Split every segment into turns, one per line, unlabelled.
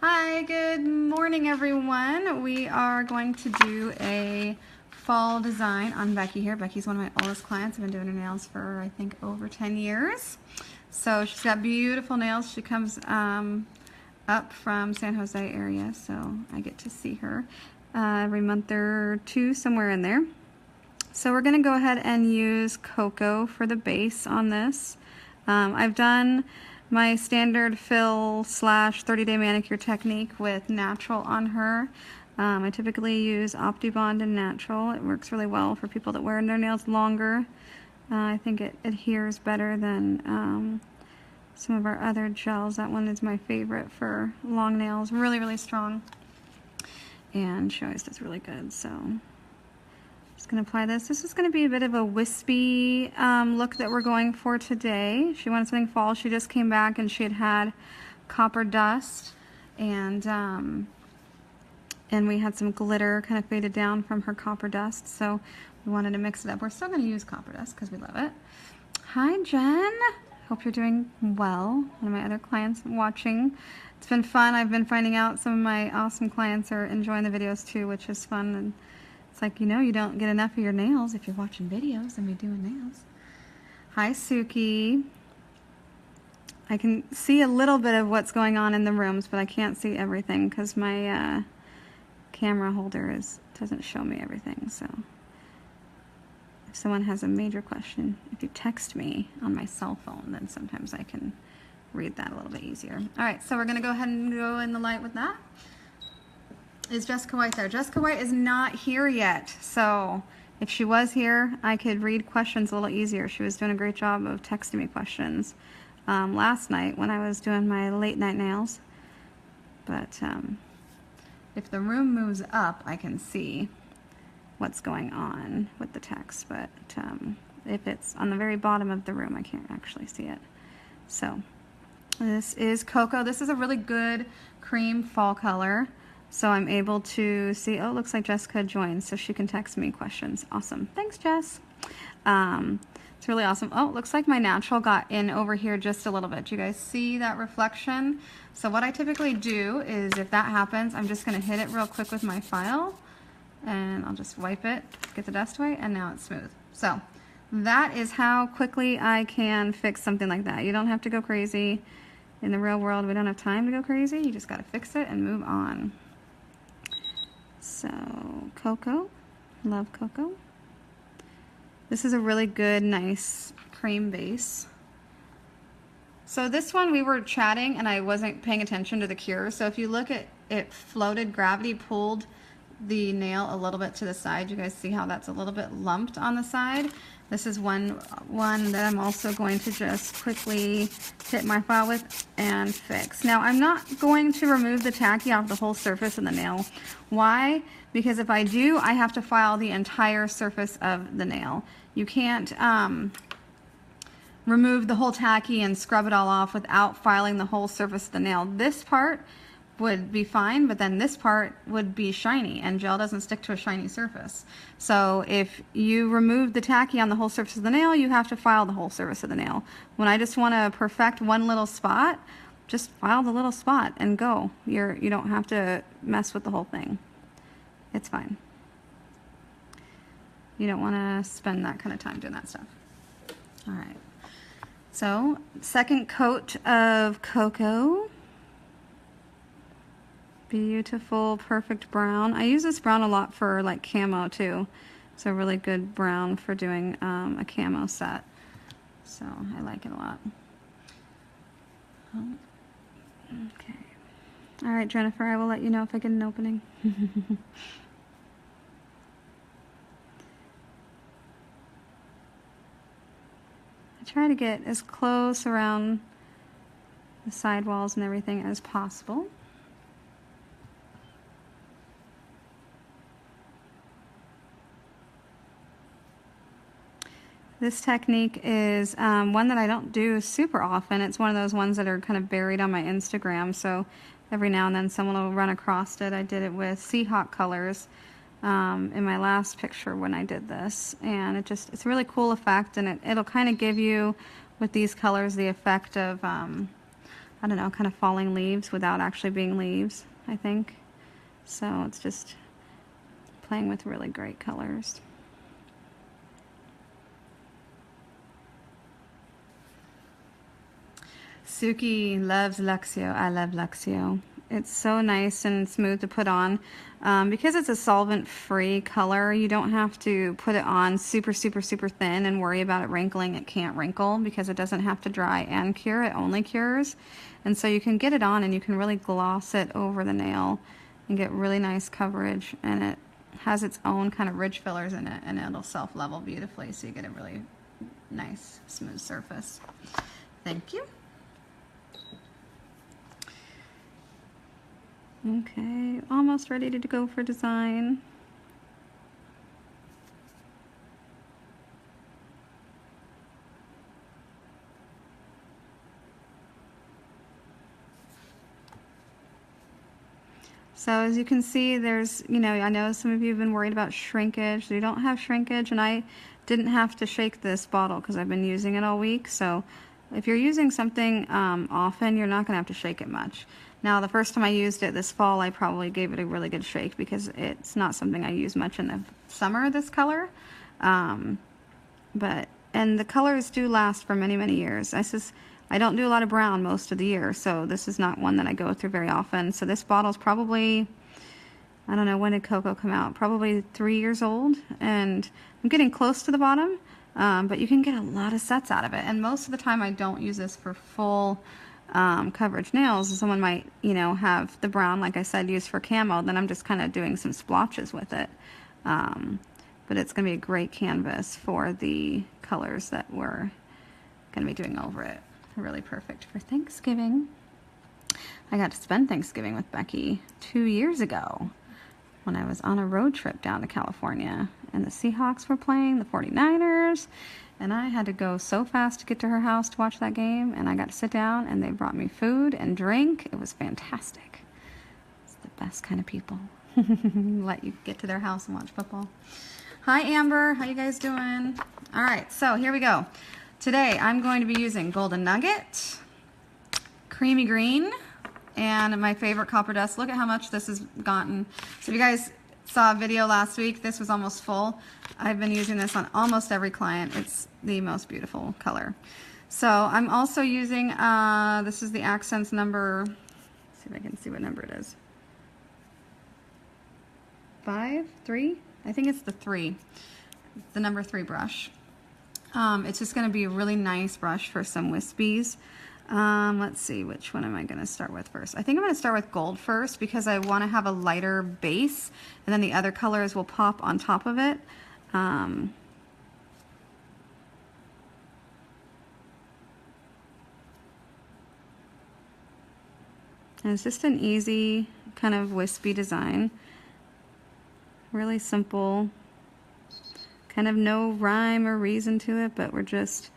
Hi, good morning everyone. We are going to do a fall design on Becky here. Becky's one of my oldest clients. I've been doing her nails for I think over 10 years. So she's got beautiful nails. She comes up from San Jose area, so I get to see her every month or two, somewhere in there. So we're going to go ahead and use cocoa for the base on this. I've done my standard fill / 30-day manicure technique with natural on her. I typically use OptiBond and natural. It works really well for people that wear their nails longer. I think it adheres better than some of our other gels. That one is my favorite for long nails. Really, really strong. And she always does really good. So just going to apply this. This is going to be a bit of a wispy look that we're going for today. She wanted something fall. She just came back and she had copper dust, and we had some glitter kind of faded down from her copper dust, so we wanted to mix it up. We're still going to use copper dust because we love it. Hi Jen, hope you're doing well. One of my other clients watching. It's been fun. I've been finding out some of my awesome clients are enjoying the videos too, which is fun. And it's like, you know, you don't get enough of your nails if you're watching videos and me doing nails. Hi, Suki. I can see a little bit of what's going on in the rooms, but I can't see everything because my camera holder doesn't show me everything. So if someone has a major question, if you text me on my cell phone, then sometimes I can read that a little bit easier. All right, so we're going to go ahead and go in the light with that. Is Jessica White there? Jessica White is not here yet, so if she was here, I could read questions a little easier. She was doing a great job of texting me questions last night when I was doing my late night nails. But if the room moves up, I can see what's going on with the text. But if it's on the very bottom of the room, I can't actually see it. So this is Cocoa. This is a really good cream fall color. So I'm able to see, oh, it looks like Jessica joined, so she can text me questions. Awesome. Thanks, Jess. It's really awesome. Oh, it looks like my natural got in over here just a little bit. Do you guys see that reflection? So what I typically do is if that happens, I'm just going to hit it real quick with my file, and I'll just wipe it, get the dust away, and now it's smooth. So that is how quickly I can fix something like that. You don't have to go crazy. In the real world, we don't have time to go crazy. You just got to fix it and move on. So, Cocoa, love Cocoa. This is a really good, nice cream base. So this one we were chatting and I wasn't paying attention to the cure. So if you look at it, floated, gravity pulled the nail a little bit to the side. You guys see how that's a little bit lumped on the side? This is one that I'm also going to just quickly hit my file with and fix. Now I'm not going to remove the tacky off the whole surface of the nail. Why? Because if I do, I have to file the entire surface of the nail. You can't remove the whole tacky and scrub it all off without filing the whole surface of the nail. This part would be fine, but then this part would be shiny, and gel doesn't stick to a shiny surface. So if you remove the tacky on the whole surface of the nail, you have to file the whole surface of the nail. When I just want to perfect one little spot, just file the little spot and go. You don't have to mess with the whole thing. It's fine. You don't want to spend that kind of time doing that stuff. All right. So second coat of Cocoa. Beautiful, perfect brown. I use this brown a lot for like camo too. It's a really good brown for doing a camo set. So I like it a lot. Oh, okay. All right, Jennifer, I will let you know if I get an opening. I try to get as close around the sidewalls and everything as possible. This technique is one that I don't do super often. It's one of those ones that are kind of buried on my Instagram, so every now and then someone will run across it. I did it with Seahawk colors in my last picture when I did this, and it's a really cool effect, and it'll kind of give you, with these colors, the effect of I don't know, kind of falling leaves without actually being leaves, I think. So it's just playing with really great colors. Suki loves Luxio. I love Luxio. It's so nice and smooth to put on. Because it's a solvent-free color, you don't have to put it on super, super, super thin and worry about it wrinkling. It can't wrinkle because it doesn't have to dry and cure. It only cures. And so you can get it on and you can really gloss it over the nail and get really nice coverage. And it has its own kind of ridge fillers in it, and it'll self-level beautifully, so you get a really nice, smooth surface. Thank you. Okay, almost ready to go for design. So as you can see, there's, I know some of you have been worried about shrinkage. You don't have shrinkage, and I didn't have to shake this bottle because I've been using it all week. So if you're using something often, you're not going to have to shake it much. Now, the first time I used it this fall, I probably gave it a really good shake because it's not something I use much in the summer, this color. And the colors do last for many, many years. I don't do a lot of brown most of the year, so this is not one that I go through very often. So this bottle's probably, I don't know, when did Cocoa come out? Probably 3 years old, and I'm getting close to the bottom, but you can get a lot of sets out of it. And most of the time I don't use this for full coverage nails. Someone might, have the brown, like I said, used for camo, then I'm just kind of doing some splotches with it. But it's going to be a great canvas for the colors that we're going to be doing over it. Really perfect for Thanksgiving. I got to spend Thanksgiving with Becky 2 years ago when I was on a road trip down to California, and the Seahawks were playing the 49ers, and I had to go so fast to get to her house to watch that game, and I got to sit down, and they brought me food and drink. It was fantastic. It's the best kind of people. Let you get to their house and watch football. Hi Amber, how you guys doing? All right, so here we go. Today I'm going to be using Golden Nugget, Creamy Green, and my favorite Copper Dust. Look at how much this has gotten. So if you guys saw a video last week, this was almost full. I've been using this on almost every client. It's the most beautiful color. So I'm also using, this is the Akzentz number, let's see if I can see what number it is. 5, 3? I think it's the 3, the number 3 brush. It's just going to be a really nice brush for some wispies. Let's see, which one am I going to start with first? I think I'm going to start with gold first because I want to have a lighter base, and then the other colors will pop on top of it. And it's just an easy kind of wispy design. Really simple. Kind of no rhyme or reason to it, but we're just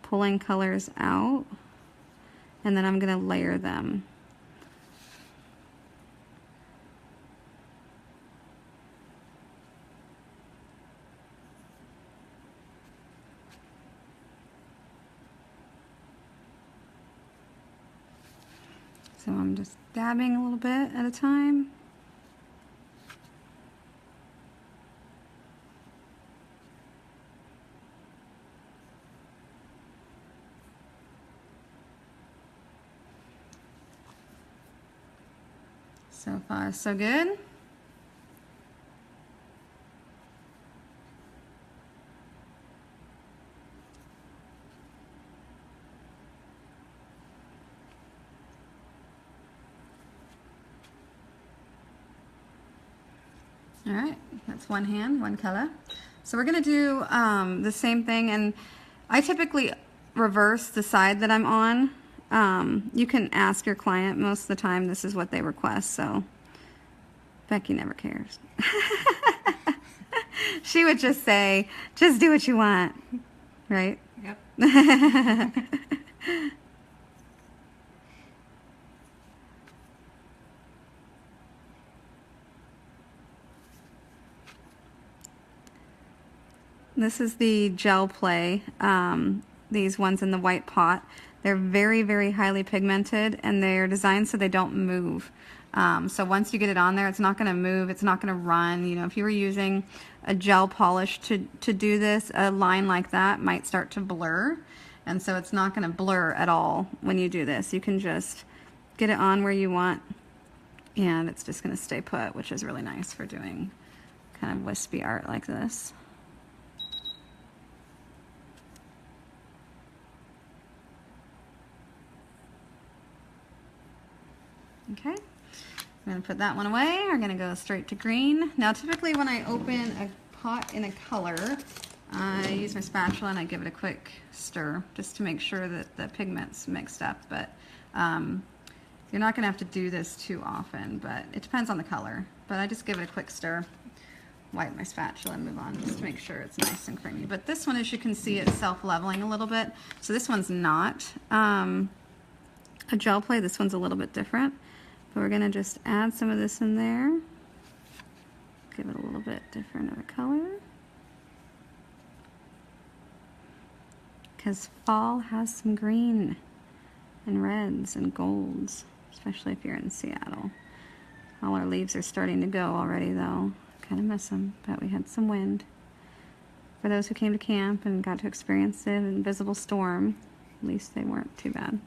pulling colors out, and then I'm going to layer them. So I'm just dabbing a little bit at a time. So far, so good. All right, that's one hand, one color. So we're gonna do the same thing, and I typically reverse the side that I'm on. You can ask your client. Most of the time this is what they request, so Becky never cares. She would just say, just do what you want, right? Yep. This is the gel play, these ones in the white pot. They're very, very highly pigmented, and they're designed so they don't move. So once you get it on there, it's not going to move, it's not going to run. You know, if you were using a gel polish to do this, a line like that might start to blur, and so it's not going to blur at all when you do this. You can just get it on where you want, and it's just going to stay put, which is really nice for doing kind of wispy art like this. Okay, I'm going to put that one away. We're going to go straight to green. Now typically when I open a pot in a color, I use my spatula and I give it a quick stir just to make sure that the pigment's mixed up. But you're not going to have to do this too often, but it depends on the color. But I just give it a quick stir, wipe my spatula and move on just to make sure it's nice and creamy. But this one, as you can see, it's self-leveling a little bit. So this one's not a gel play. This one's a little bit different. But we're going to just add some of this in there. Give it a little bit different of a color. Because fall has some green and reds and golds, especially if you're in Seattle. All our leaves are starting to go already though. Kind of miss them, but we had some wind. For those who came to camp and got to experience the invisible storm, at least they weren't too bad.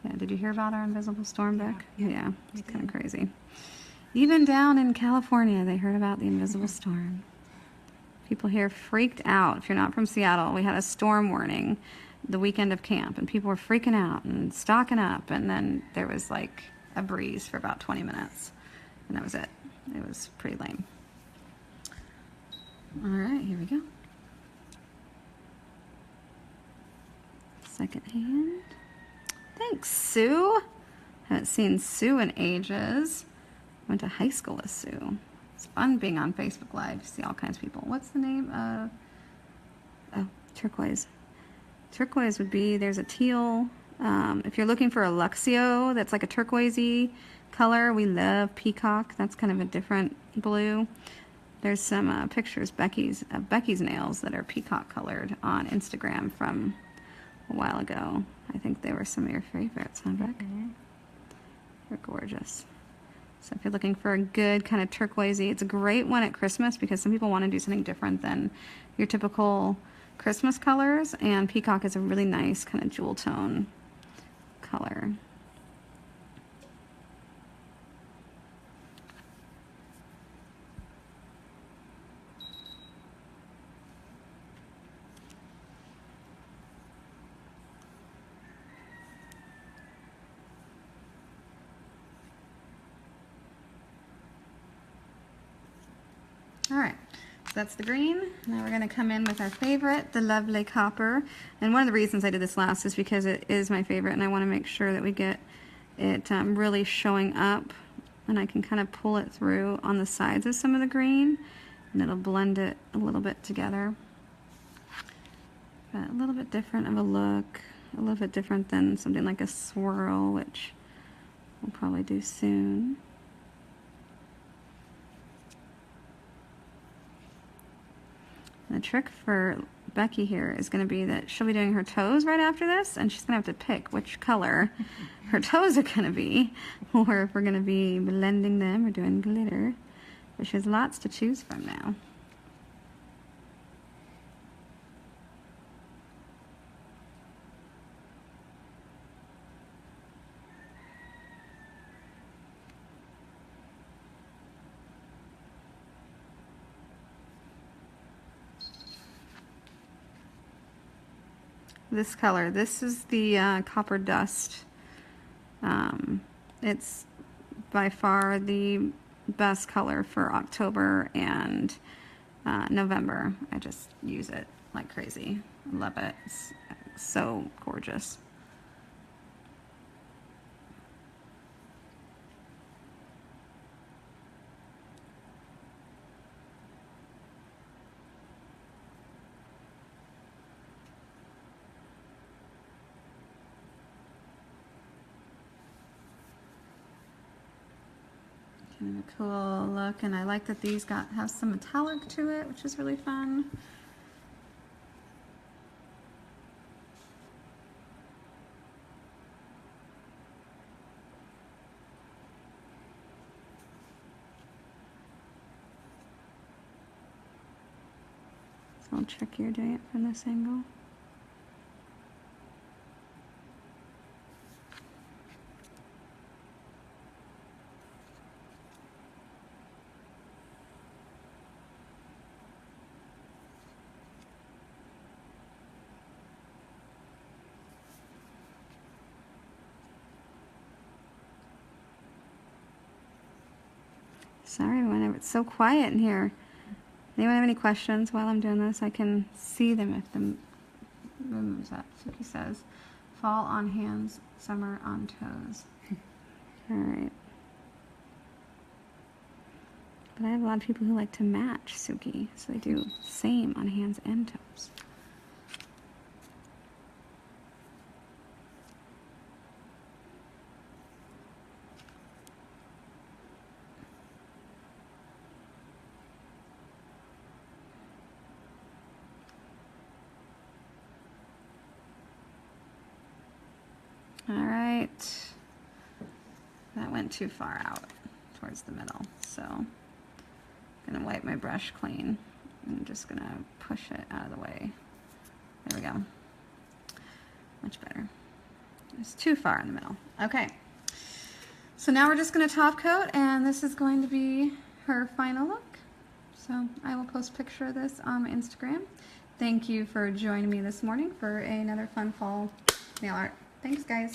Yeah, did you hear about our invisible storm, Beck? Yeah, it's kind of crazy. Even down in California, they heard about the invisible storm. People here freaked out. If you're not from Seattle, we had a storm warning the weekend of camp, and people were freaking out and stocking up, and then there was like a breeze for about 20 minutes, and that was it. It was pretty lame. All right, here we go. Second hand. Thanks, Sue. Haven't seen Sue in ages. Went to high school with Sue. It's fun being on Facebook Live. You see all kinds of people. What's the name of... Oh, turquoise. Turquoise would be, there's a teal. If you're looking for a Luxio, that's like a turquoisey color. We love peacock. That's kind of a different blue. There's some pictures, Becky's nails that are peacock colored on Instagram from a while ago. I think they were some of your favorites, huh, Beck? Mm-hmm. They're gorgeous. So if you're looking for a good kind of turquoisey, it's a great one at Christmas because some people want to do something different than your typical Christmas colors, and peacock is a really nice kind of jewel tone color. All right, so that's the green. Now we're going to come in with our favorite, the lovely copper. And one of the reasons I did this last is because it is my favorite, and I want to make sure that we get it really showing up, and I can kind of pull it through on the sides of some of the green, and it'll blend it a little bit together. But a little bit different of a look, a little bit different than something like a swirl, which we'll probably do soon. The trick for Becky here is going to be that she'll be doing her toes right after this, and she's going to have to pick which color her toes are going to be, or if we're going to be blending them or doing glitter. But she has lots to choose from now. This color, this is the copper dust. It's by far the best color for October and November. I just use it like crazy. I love it. It's so gorgeous. Kind of a cool look, and I like that these have some metallic to it, which is really fun. It's a little trickier doing it from this angle. Sorry everyone, it's so quiet in here. Anyone have any questions while I'm doing this? I can see them if the moon moves up. Suki says, fall on hands, summer on toes. Alright. But I have a lot of people who like to match Suki, so they do same on hands and toes. All right, that went too far out towards the middle, so I'm gonna wipe my brush clean. I'm just gonna push it out of the way. There we go. Much better. It's too far in the middle. Okay, so now we're just gonna top coat, and this is going to be her final look. So I will post a picture of this on my Instagram. Thank you for joining me this morning for another fun fall nail art. Thanks, guys.